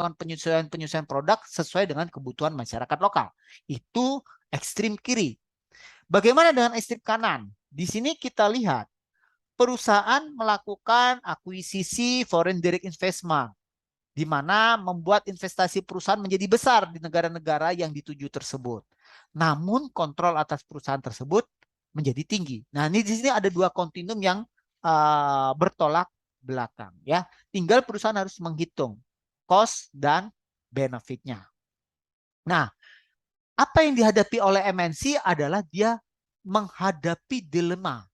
melakukan penyesuaian produk sesuai dengan kebutuhan masyarakat lokal. Itu ekstrim kiri. Bagaimana dengan ekstrim kanan? Di sini kita lihat perusahaan melakukan akuisisi foreign direct investment, di mana membuat investasi perusahaan menjadi besar di negara-negara yang dituju tersebut. Namun kontrol atas perusahaan tersebut menjadi tinggi. Nah, ini di sini ada dua kontinum yang bertolak belakang, ya. Tinggal perusahaan harus menghitung cost dan benefitnya. Nah, apa yang dihadapi oleh MNC adalah dia menghadapi dilema,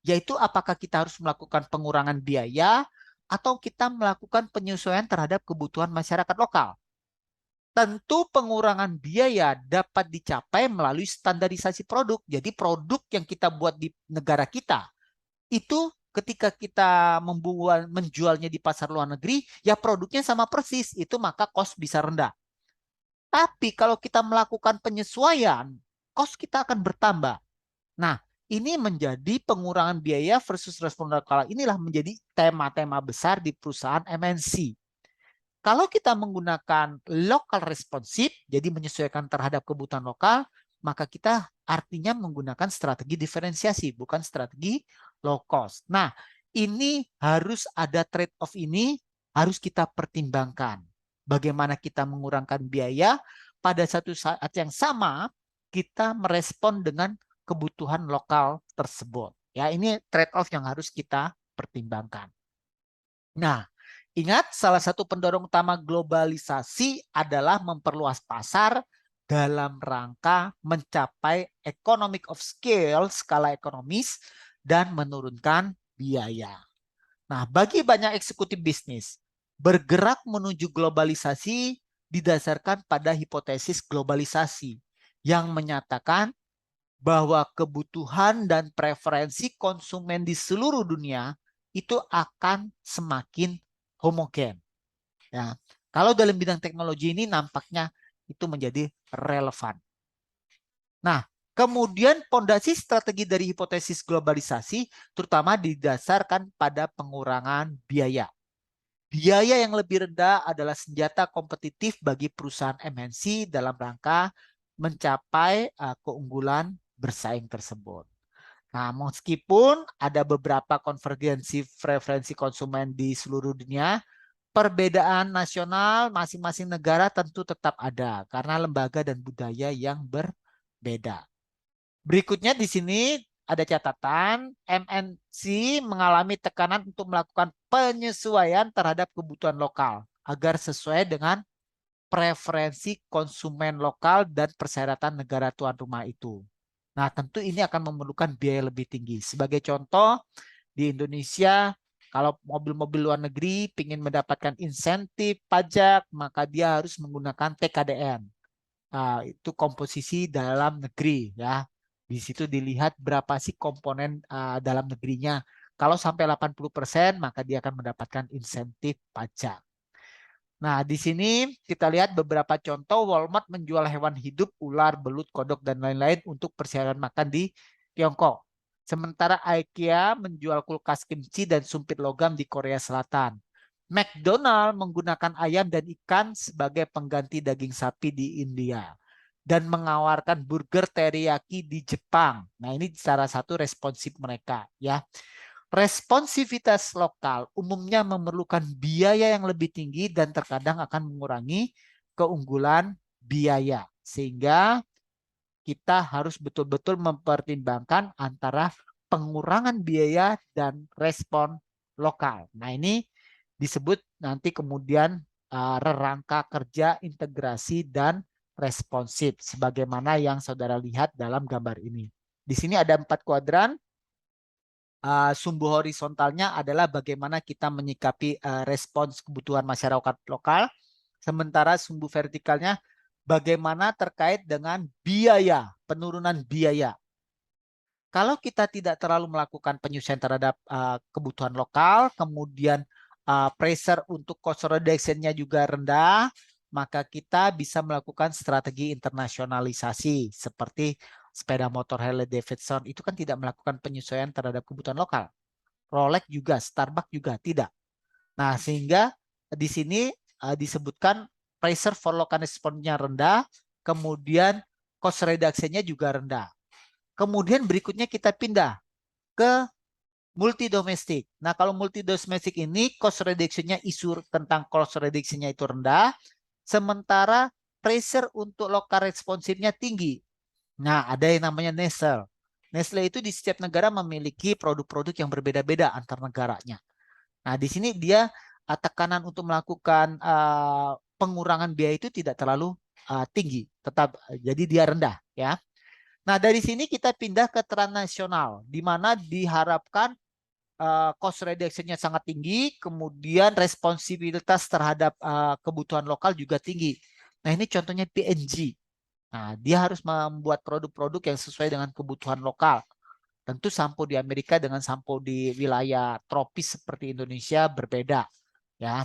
yaitu apakah kita harus melakukan pengurangan biaya atau kita melakukan penyesuaian terhadap kebutuhan masyarakat lokal. Tentu pengurangan biaya dapat dicapai melalui standarisasi produk. Jadi produk yang kita buat di negara kita itu ketika kita menjualnya di pasar luar negeri, ya produknya sama persis, itu maka cost bisa rendah. Tapi kalau kita melakukan penyesuaian, cost kita akan bertambah. Nah, ini menjadi pengurangan biaya versus respon lokal. Inilah menjadi tema-tema besar di perusahaan MNC. Kalau kita menggunakan local responsive, jadi menyesuaikan terhadap kebutuhan lokal, maka kita artinya menggunakan strategi diferensiasi, bukan strategi low cost. Nah, ini harus ada trade-off, ini harus kita pertimbangkan. Bagaimana kita mengurangkan biaya, pada satu saat yang sama kita merespon dengan kebutuhan lokal tersebut. Ya, ini trade-off yang harus kita pertimbangkan. Nah, ingat, salah satu pendorong utama globalisasi adalah memperluas pasar dalam rangka mencapai economic of scale, skala ekonomis, dan menurunkan biaya. Nah, bagi banyak eksekutif bisnis, bergerak menuju globalisasi didasarkan pada hipotesis globalisasi yang menyatakan bahwa kebutuhan dan preferensi konsumen di seluruh dunia itu akan semakin homogen. Ya, kalau dalam bidang teknologi ini nampaknya itu menjadi relevan. Nah, kemudian pondasi strategi dari hipotesis globalisasi terutama didasarkan pada pengurangan biaya. Biaya yang lebih rendah adalah senjata kompetitif bagi perusahaan MNC dalam rangka mencapai keunggulan bersaing tersebut. Nah, meskipun ada beberapa konvergensi preferensi konsumen di seluruh dunia, perbedaan nasional masing-masing negara tentu tetap ada karena lembaga dan budaya yang berbeda. Berikutnya di sini ada catatan, MNC mengalami tekanan untuk melakukan penyesuaian terhadap kebutuhan lokal agar sesuai dengan preferensi konsumen lokal dan persyaratan negara tuan rumah itu. Nah, tentu ini akan memerlukan biaya lebih tinggi. Sebagai contoh, di Indonesia, kalau mobil-mobil luar negeri ingin mendapatkan insentif pajak, maka dia harus menggunakan TKDN. Itu komposisi dalam negeri, ya. Di situ dilihat berapa sih komponen dalam negerinya. Kalau sampai 80%, maka dia akan mendapatkan insentif pajak. Nah, di sini kita lihat beberapa contoh Walmart menjual hewan hidup, ular, belut, kodok, dan lain-lain untuk persiapan makan di Tiongkok. Sementara IKEA menjual kulkas kimchi dan sumpit logam di Korea Selatan. McDonald menggunakan ayam dan ikan sebagai pengganti daging sapi di India. Dan menawarkan burger teriyaki di Jepang. Nah, ini salah satu responsif mereka, ya. Responsivitas lokal umumnya memerlukan biaya yang lebih tinggi dan terkadang akan mengurangi keunggulan biaya. Sehingga kita harus betul-betul mempertimbangkan antara pengurangan biaya dan respon lokal. Nah, ini disebut nanti kemudian rangka kerja integrasi dan responsif sebagaimana yang saudara lihat dalam gambar ini. Di sini ada 4 kuadran. Sumbu horizontalnya adalah bagaimana kita menyikapi respons kebutuhan masyarakat lokal. Sementara sumbu vertikalnya bagaimana terkait dengan biaya, penurunan biaya. Kalau kita tidak terlalu melakukan penyesuaian terhadap kebutuhan lokal, kemudian pressure untuk cost reduction-nya juga rendah, maka kita bisa melakukan strategi internasionalisasi seperti sepeda motor Harley Davidson itu kan tidak melakukan penyesuaian terhadap kebutuhan lokal. Rolex juga, Starbucks juga tidak. Nah, sehingga di sini disebutkan pressure for local response-nya rendah, kemudian cost reduction-nya juga rendah. Kemudian berikutnya kita pindah ke multi domestic. Nah, kalau multi domestic ini cost reduction-nya, isu tentang cost reduction-nya itu rendah, sementara pressure untuk local responsive-nya tinggi. Nah, ada yang namanya Nestle. Nestle itu di setiap negara memiliki produk-produk yang berbeda-beda antar negaranya. Nah, di sini dia tekanan untuk melakukan pengurangan biaya itu tidak terlalu tinggi, tetap jadi dia rendah, ya. Nah, dari sini kita pindah ke transnasional, di mana diharapkan cost reduction-nya sangat tinggi, kemudian responsibilitas terhadap kebutuhan lokal juga tinggi. Nah, ini contohnya P&G. Nah, dia harus membuat produk-produk yang sesuai dengan kebutuhan lokal. Tentu sampo di Amerika dengan sampo di wilayah tropis seperti Indonesia berbeda, ya.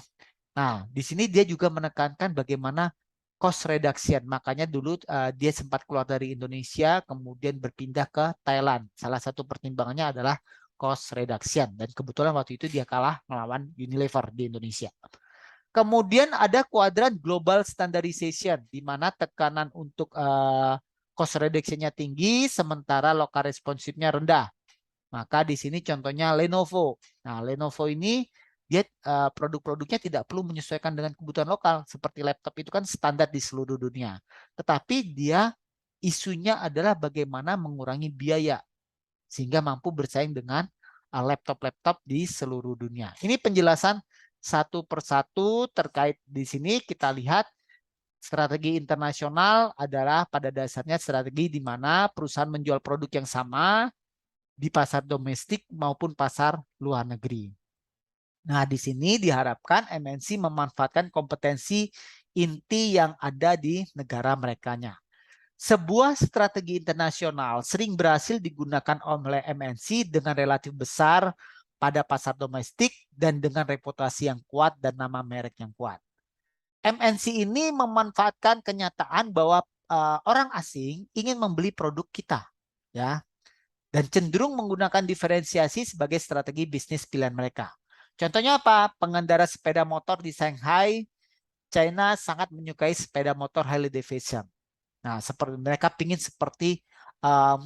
Nah, di sini dia juga menekankan bagaimana cost reduction. Makanya dulu dia sempat keluar dari Indonesia, kemudian berpindah ke Thailand. Salah satu pertimbangannya adalah cost reduction. Dan kebetulan waktu itu dia kalah melawan Unilever di Indonesia. Kemudian ada kuadran global standardization, di mana tekanan untuk cost reduction-nya tinggi, sementara local responsive-nya rendah. Maka di sini contohnya Lenovo. Nah, Lenovo ini dia produk-produknya tidak perlu menyesuaikan dengan kebutuhan lokal. Seperti laptop itu kan standar di seluruh dunia. Tetapi dia isunya adalah bagaimana mengurangi biaya sehingga mampu bersaing dengan laptop-laptop di seluruh dunia. Ini penjelasan satu persatu terkait di sini. Kita lihat strategi internasional adalah pada dasarnya strategi di mana perusahaan menjual produk yang sama di pasar domestik maupun pasar luar negeri. Nah, di sini diharapkan MNC memanfaatkan kompetensi inti yang ada di negara merekanya. Sebuah strategi internasional sering berhasil digunakan oleh MNC dengan relatif besar pada pasar domestik dan dengan reputasi yang kuat dan nama merek yang kuat. MNC ini memanfaatkan kenyataan bahwa orang asing ingin membeli produk kita, ya, dan cenderung menggunakan diferensiasi sebagai strategi bisnis pilihan mereka. Contohnya apa? Pengendara sepeda motor di Shanghai, China sangat menyukai sepeda motor Harley Davidson. Nah, seperti mereka ingin seperti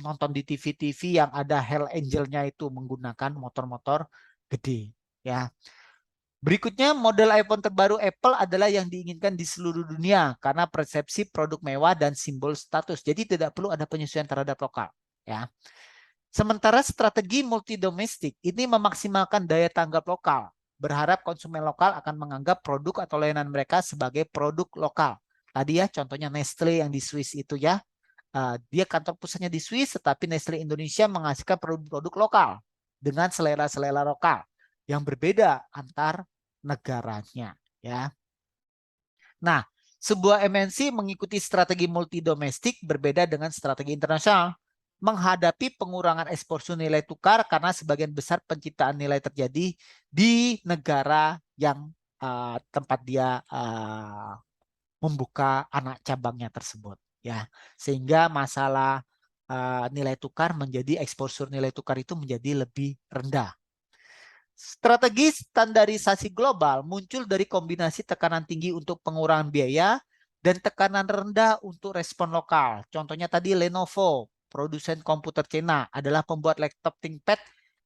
nonton di TV-TV yang ada Hell Angel-nya itu menggunakan motor-motor gede, ya. Berikutnya, model iPhone terbaru Apple adalah yang diinginkan di seluruh dunia karena persepsi produk mewah dan simbol status. Jadi tidak perlu ada penyesuaian terhadap lokal, ya. Sementara strategi multi domestik ini memaksimalkan daya tanggap lokal, berharap konsumen lokal akan menganggap produk atau layanan mereka sebagai produk lokal. Tadi ya contohnya Nestle yang di Swiss itu, ya. Dia kantor pusatnya di Swiss, tetapi Nestle Indonesia menghasilkan produk-produk lokal dengan selera-selera lokal yang berbeda antar negaranya, ya. Nah, sebuah MNC mengikuti strategi multi domestik berbeda dengan strategi internasional menghadapi pengurangan eksposur nilai tukar karena sebagian besar penciptaan nilai terjadi di negara yang tempat dia membuka anak cabangnya tersebut, ya. Sehingga masalah nilai tukar menjadi eksposur nilai tukar itu menjadi lebih rendah. Strategi standarisasi global muncul dari kombinasi tekanan tinggi untuk pengurangan biaya dan tekanan rendah untuk respon lokal. Contohnya tadi Lenovo, produsen komputer Cina, adalah pembuat laptop ThinkPad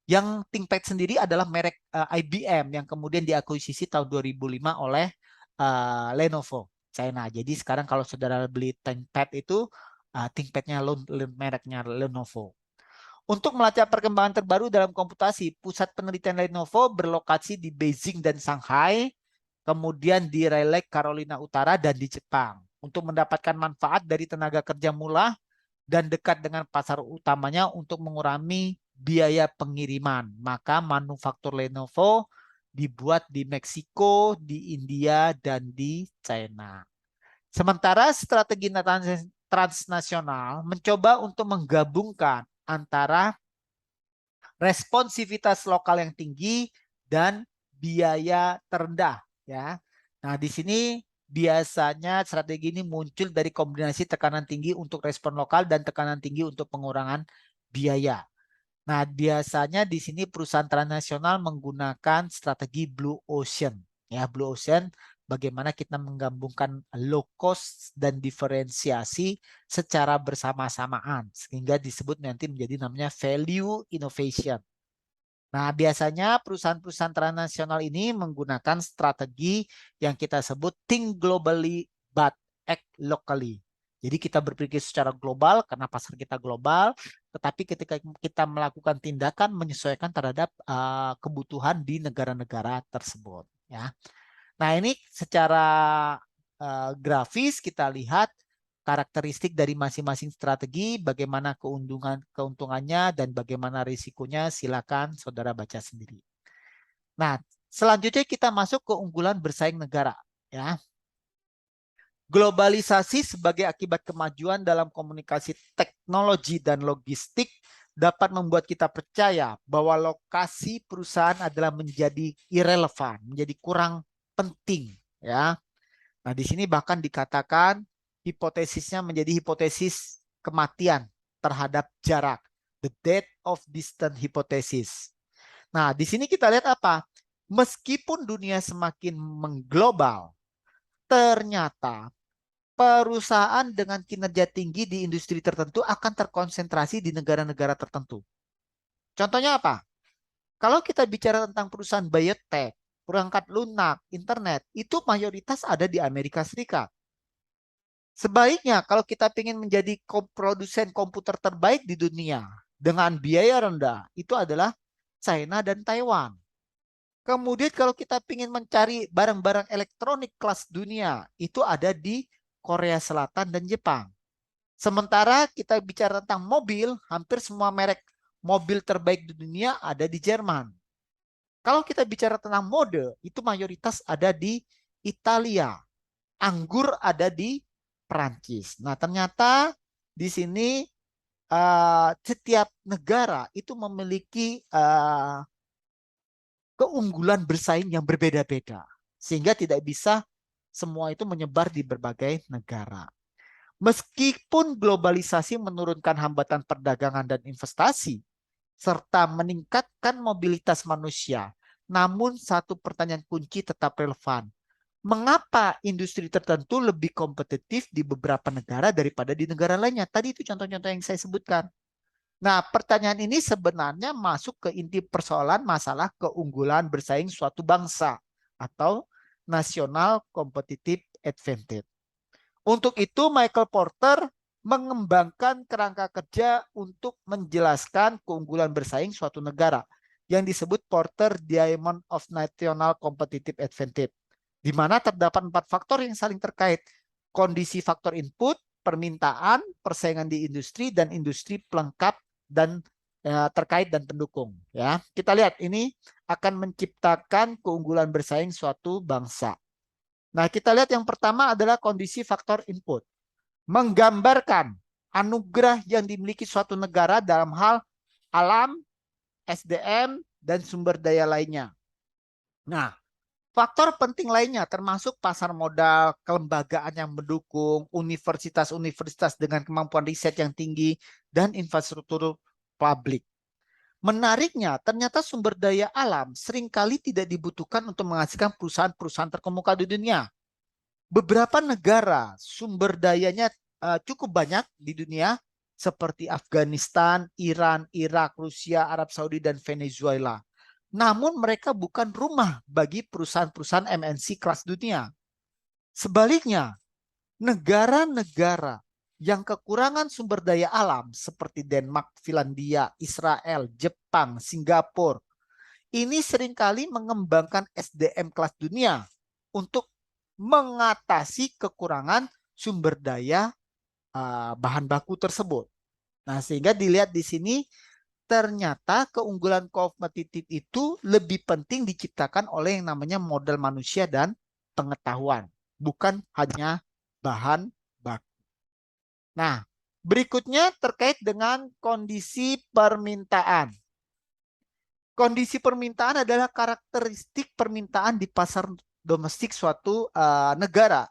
yang ThinkPad sendiri adalah merek IBM yang kemudian diakuisisi tahun 2005 oleh Lenovo China. Jadi sekarang kalau saudara beli ThinkPad itu ThinkPad-nya mereknya Lenovo. Untuk melacak perkembangan terbaru dalam komputasi, pusat penelitian Lenovo berlokasi di Beijing dan Shanghai, kemudian di Raleigh, Carolina Utara, dan di Jepang. Untuk mendapatkan manfaat dari tenaga kerja murah dan dekat dengan pasar utamanya untuk mengurangi biaya pengiriman. Maka manufaktur Lenovo dibuat di Meksiko, di India, dan di China. Sementara strategi transnasional mencoba untuk menggabungkan antara responsivitas lokal yang tinggi dan biaya terendah, ya. Nah, di sini biasanya strategi ini muncul dari kombinasi tekanan tinggi untuk respon lokal dan tekanan tinggi untuk pengurangan biaya. Nah, biasanya di sini perusahaan transnasional menggunakan strategi Blue Ocean, ya. Blue Ocean bagaimana kita menggabungkan low cost dan diferensiasi secara bersama-samaan sehingga disebut nanti menjadi namanya value innovation. Nah, biasanya perusahaan-perusahaan transnasional ini menggunakan strategi yang kita sebut think globally but act locally. Jadi kita berpikir secara global karena pasar kita global, tetapi ketika kita melakukan tindakan menyesuaikan terhadap kebutuhan di negara-negara kersebut. Ya. Nah, ini secara grafis kita lihat karakteristik dari masing-masing strategi, bagaimana keuntungannya dan bagaimana risikonya, silakan saudara baca sendiri. Nah, selanjutnya kita masuk ke unggulan bersaing negara. Ya. Globalisasi sebagai akibat kemajuan dalam komunikasi teknologi dan logistik dapat membuat kita percaya bahwa lokasi perusahaan adalah menjadi irrelevan, menjadi kurang penting. Ya. Nah, di sini bahkan dikatakan hipotesisnya menjadi hipotesis kematian terhadap jarak. The death of distance hypothesis. Nah, di sini kita lihat apa? Meskipun dunia semakin mengglobal, ternyata perusahaan dengan kinerja tinggi di industri tertentu akan terkonsentrasi di negara-negara tertentu. Contohnya apa? Kalau kita bicara tentang perusahaan biotech, perangkat lunak, internet, itu mayoritas ada di Amerika Serikat. Sebaliknya, kalau kita ingin menjadi produsen komputer terbaik di dunia dengan biaya rendah, itu adalah China dan Taiwan. Kemudian kalau kita ingin mencari barang-barang elektronik kelas dunia, itu ada di Korea Selatan dan Jepang. Sementara kita bicara tentang mobil, hampir semua merek mobil terbaik di dunia ada di Jerman. Kalau kita bicara tentang mode, itu mayoritas ada di Italia. Anggur ada di Perancis. Nah, ternyata di sini setiap negara itu memiliki keunggulan bersaing yang berbeda-beda. Sehingga tidak bisa semua itu menyebar di berbagai negara. Meskipun globalisasi menurunkan hambatan perdagangan dan investasi, serta meningkatkan mobilitas manusia, namun satu pertanyaan kunci tetap relevan. Mengapa industri tertentu lebih kompetitif di beberapa negara daripada di negara lainnya? Tadi itu contoh-contoh yang saya sebutkan. Nah, pertanyaan ini sebenarnya masuk ke inti persoalan masalah keunggulan bersaing suatu bangsa atau national competitive advantage. Untuk itu, Michael Porter mengembangkan kerangka kerja untuk menjelaskan keunggulan bersaing suatu negara yang disebut Porter Diamond of National Competitive Advantage, di mana terdapat 4 faktor yang saling terkait. Kondisi faktor input, permintaan, persaingan di industri, dan industri pelengkap dan terkait dan pendukung. Ya, kita lihat ini akan menciptakan keunggulan bersaing suatu bangsa. Nah, kita lihat yang pertama adalah kondisi faktor input. Menggambarkan anugerah yang dimiliki suatu negara dalam hal alam, SDM, dan sumber daya lainnya. Nah, faktor penting lainnya termasuk pasar modal, kelembagaan yang mendukung, universitas-universitas dengan kemampuan riset yang tinggi, dan infrastruktur publik. Menariknya, ternyata sumber daya alam seringkali tidak dibutuhkan untuk menghasilkan perusahaan-perusahaan terkemuka di dunia. Beberapa negara sumber dayanya cukup banyak di dunia seperti Afghanistan, Iran, Irak, Rusia, Arab Saudi, dan Venezuela. Namun mereka bukan rumah bagi perusahaan-perusahaan MNC kelas dunia. Sebaliknya, negara-negara yang kekurangan sumber daya alam seperti Denmark, Finlandia, Israel, Jepang, Singapura, ini seringkali mengembangkan SDM kelas dunia untuk mengatasi kekurangan sumber daya bahan baku tersebut. Nah, sehingga dilihat di sini ternyata keunggulan kompetitif itu lebih penting diciptakan oleh yang namanya modal manusia dan pengetahuan, bukan hanya bahan baku. Nah, berikutnya terkait dengan kondisi permintaan. Kondisi permintaan adalah karakteristik permintaan di pasar domestik suatu negara.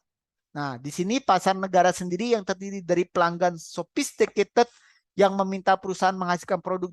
Nah, di sini pasar negara sendiri yang terdiri dari pelanggan sophisticated yang meminta perusahaan menghasilkan produk